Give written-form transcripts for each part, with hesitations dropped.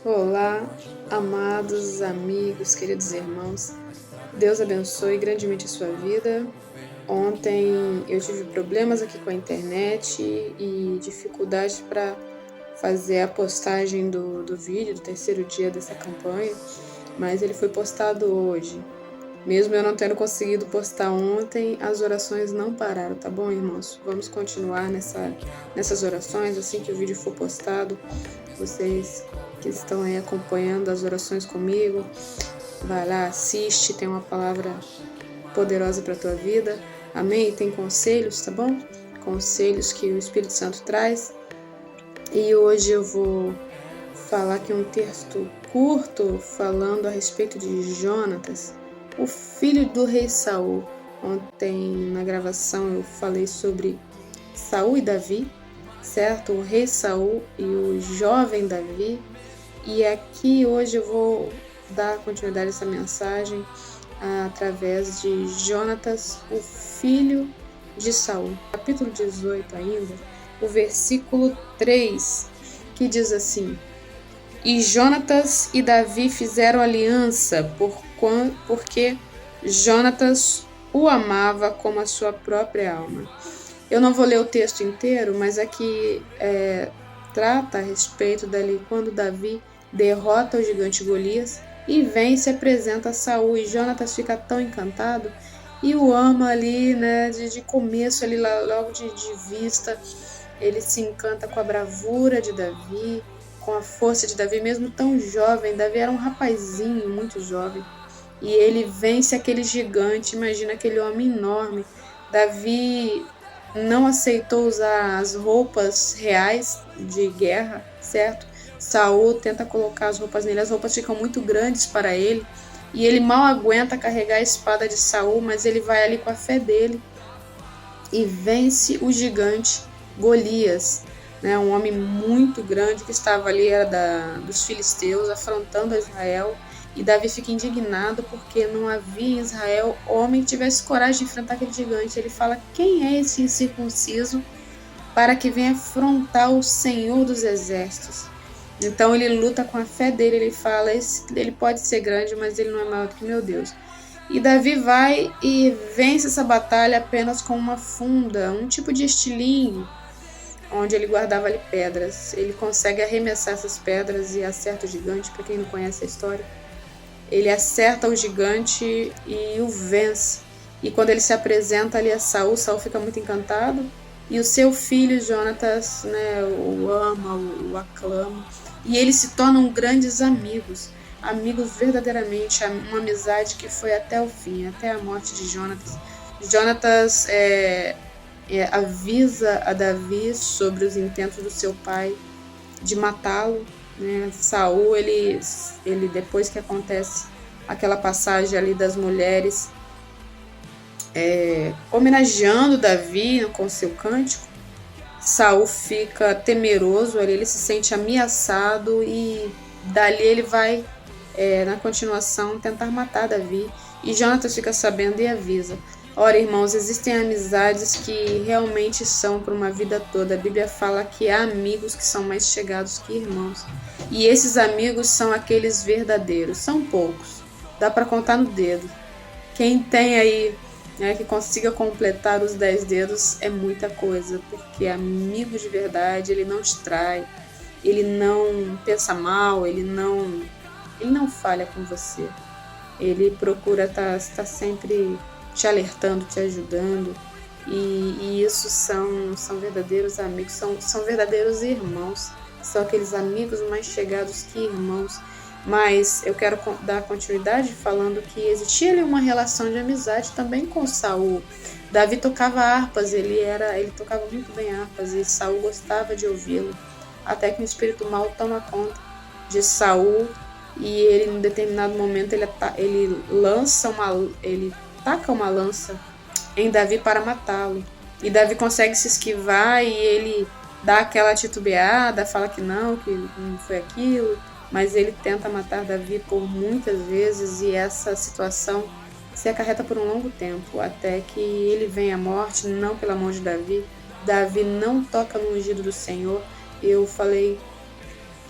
Olá, amados amigos, queridos irmãos. Deus abençoe grandemente a sua vida. Ontem eu tive problemas aqui com a internet e dificuldade para fazer a postagem do vídeo do terceiro dia dessa campanha, mas ele foi postado hoje. Mesmo eu não tendo conseguido postar ontem, as orações não pararam, tá bom, irmãos? Vamos continuar nessas orações assim que o vídeo for postado. Vocês que estão aí acompanhando as orações comigo, vai lá, assiste, tem uma palavra poderosa para a tua vida. Amém? Tem conselhos, tá bom? Conselhos que o Espírito Santo traz. E hoje eu vou falar aqui um texto curto falando a respeito de Jonatas, o filho do rei Saul. Ontem na gravação eu falei sobre Saul e Davi, certo? O rei Saul e o jovem Davi. E aqui hoje eu vou dar continuidade a essa mensagem através de Jonatas, o filho de Saul. Capítulo 18 ainda, o versículo 3, que diz assim: E Jonatas e Davi fizeram aliança, porque Jonatas o amava como a sua própria alma. Eu não vou ler o texto inteiro, mas aqui trata a respeito dali quando Davi derrota o gigante Golias e vem e se apresenta a Saul, e Jonatas fica tão encantado e o ama ali, né, de começo ali, logo de vista. Ele se encanta com a bravura de Davi, com a força de Davi, mesmo tão jovem. Davi era um rapazinho, muito jovem, e ele vence aquele gigante. Imagina aquele homem enorme. Davi não aceitou usar as roupas reais de guerra, certo? Saul tenta colocar as roupas nele, as roupas ficam muito grandes para ele, e ele mal aguenta carregar a espada de Saul, mas ele vai ali com a fé dele e vence o gigante Golias, né? Um homem muito grande que estava ali, era dos filisteus, afrontando Israel. E Davi fica indignado porque não havia em Israel homem que tivesse coragem de enfrentar aquele gigante. Ele fala: quem é esse incircunciso para que venha afrontar o Senhor dos exércitos? Então ele luta com a fé dele, ele fala: ele pode ser grande, mas ele não é maior do que meu Deus. E Davi vai e vence essa batalha apenas com uma funda, um tipo de estilingue, onde ele guardava ali pedras. Ele consegue arremessar essas pedras e acerta o gigante. Para quem não conhece a história, ele acerta o gigante e o vence. E quando ele se apresenta ali a Saul, Saul fica muito encantado. E o seu filho, Jonatas, né, o ama, o aclama. E eles se tornam grandes amigos. Amigos verdadeiramente, uma amizade que foi até o fim, até a morte de Jonatas. Jonatas avisa a Davi sobre os intentos do seu pai de matá-lo, né? Saul, ele depois que acontece aquela passagem ali das mulheres homenageando Davi com seu cântico, Saul fica temeroso, ele se sente ameaçado e dali ele vai, na continuação, tentar matar Davi. E Jonatas fica sabendo e avisa. Ora, irmãos, existem amizades que realmente são por uma vida toda. A Bíblia fala que há amigos que são mais chegados que irmãos. E esses amigos são aqueles verdadeiros. São poucos. Dá para contar no dedo. Quem tem aí, né, que consiga completar os 10 dedos é muita coisa. Porque amigo de verdade, ele não te trai. Ele não pensa mal, ele não falha com você. Ele procura estar sempre te alertando, te ajudando. E isso são verdadeiros amigos, são verdadeiros irmãos. São aqueles amigos mais chegados que irmãos. Mas eu quero dar continuidade falando que existia ali uma relação de amizade também com Saul. Davi tocava harpas, ele tocava muito bem harpas, e Saul gostava de ouvi-lo. Até que um espírito mau toma conta de Saul, e ele, em determinado momento, ele taca uma lança em Davi para matá-lo. E Davi consegue se esquivar e ele dá aquela titubeada, fala que não foi aquilo, mas ele tenta matar Davi por muitas vezes, e essa situação se acarreta por um longo tempo, até que ele vem à morte, não pela mão de Davi. Davi não toca no ungido do Senhor. Eu falei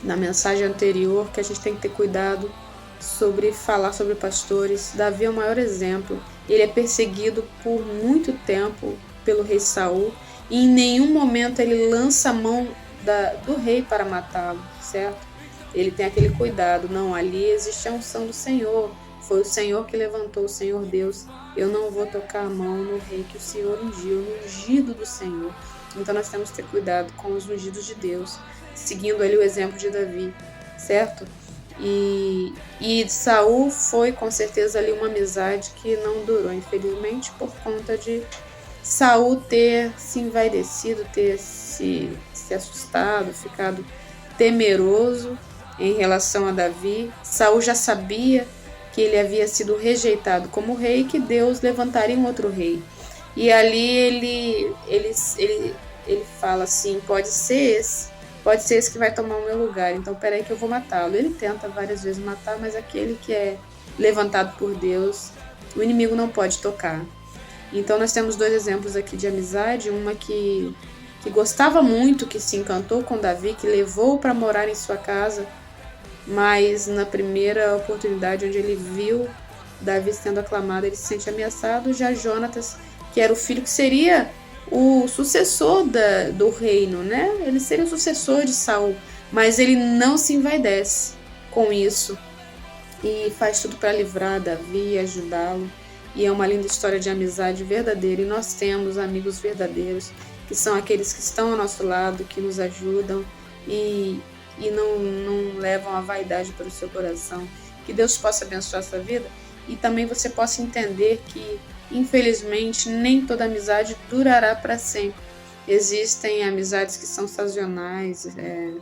na mensagem anterior que a gente tem que ter cuidado sobre falar sobre pastores. Davi é o maior exemplo. Ele é perseguido por muito tempo pelo rei Saul e em nenhum momento ele lança a mão do rei para matá-lo, certo? Ele tem aquele cuidado, não, ali existe a unção do Senhor, foi o Senhor que levantou, o Senhor Deus, eu não vou tocar a mão no rei que o Senhor ungiu, no ungido do Senhor. Então nós temos que ter cuidado com os ungidos de Deus, seguindo ali o exemplo de Davi, certo? E Saul foi com certeza ali uma amizade que não durou, infelizmente, por conta de Saul ter se envaidecido, ter se assustado, ficado temeroso em relação a Davi. Saul já sabia que ele havia sido rejeitado como rei e que Deus levantaria um outro rei. E ali ele fala assim, pode ser esse que vai tomar o meu lugar, então peraí que eu vou matá-lo. Ele tenta várias vezes matar, mas aquele que é levantado por Deus, o inimigo não pode tocar. Então nós temos dois exemplos aqui de amizade, uma que gostava muito, que se encantou com Davi, que levou para morar em sua casa, mas na primeira oportunidade onde ele viu Davi sendo aclamado, ele se sente ameaçado. Já Jonatas, que era o filho que seria o sucessor do reino, né? Ele seria o sucessor de Saul, mas ele não se envaidece com isso e faz tudo para livrar Davi e ajudá-lo. E é uma linda história de amizade verdadeira, e nós temos amigos verdadeiros, que são aqueles que estão ao nosso lado, que nos ajudam e não levam a vaidade para o seu coração. Que Deus possa abençoar a sua vida e também você possa entender que, infelizmente, nem toda amizade durará para sempre. Existem amizades que são sazonais,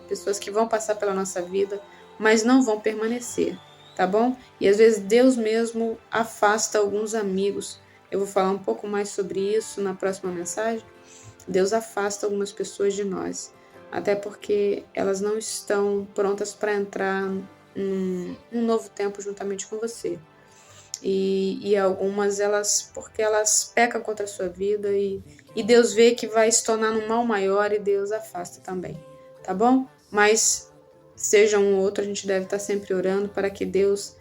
pessoas que vão passar pela nossa vida, mas não vão permanecer, tá bom? E às vezes Deus mesmo afasta alguns amigos. Eu vou falar um pouco mais sobre isso na próxima mensagem. Deus afasta algumas pessoas de nós, até porque elas não estão prontas para entrar num novo tempo juntamente com você. E algumas, porque elas pecam contra a sua vida e Deus vê que vai se tornar um mal maior e Deus afasta também, tá bom? Mas seja um ou outro, a gente deve estar sempre orando para que Deus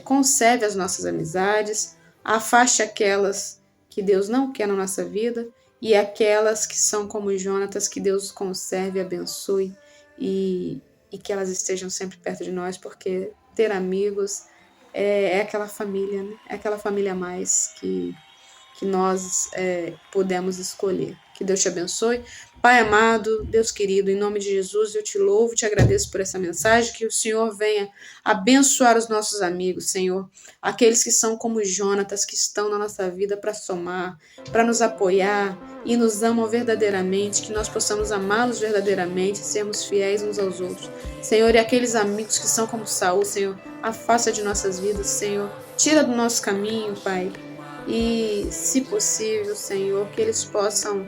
conserve as nossas amizades, afaste aquelas que Deus não quer na nossa vida e aquelas que são como Jonatas, que Deus conserve, abençoe e que elas estejam sempre perto de nós, porque ter amigos é aquela família, né? É aquela família a mais que nós podemos escolher. Que Deus te abençoe. Pai amado, Deus querido, em nome de Jesus, eu te louvo, te agradeço por essa mensagem, que o Senhor venha abençoar os nossos amigos, Senhor, aqueles que são como Jonatas, que estão na nossa vida para somar, para nos apoiar e nos amam verdadeiramente, que nós possamos amá-los verdadeiramente, sermos fiéis uns aos outros. Senhor, e aqueles amigos que são como Saul, Senhor, afasta de nossas vidas, Senhor, tira do nosso caminho, Pai, e, se possível, Senhor, que eles possam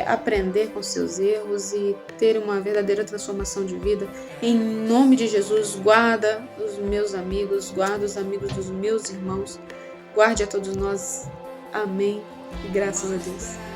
aprender com seus erros e ter uma verdadeira transformação de vida. Em nome de Jesus, guarda os meus amigos, guarda os amigos dos meus irmãos, guarde a todos nós. Amém. E graças a Deus.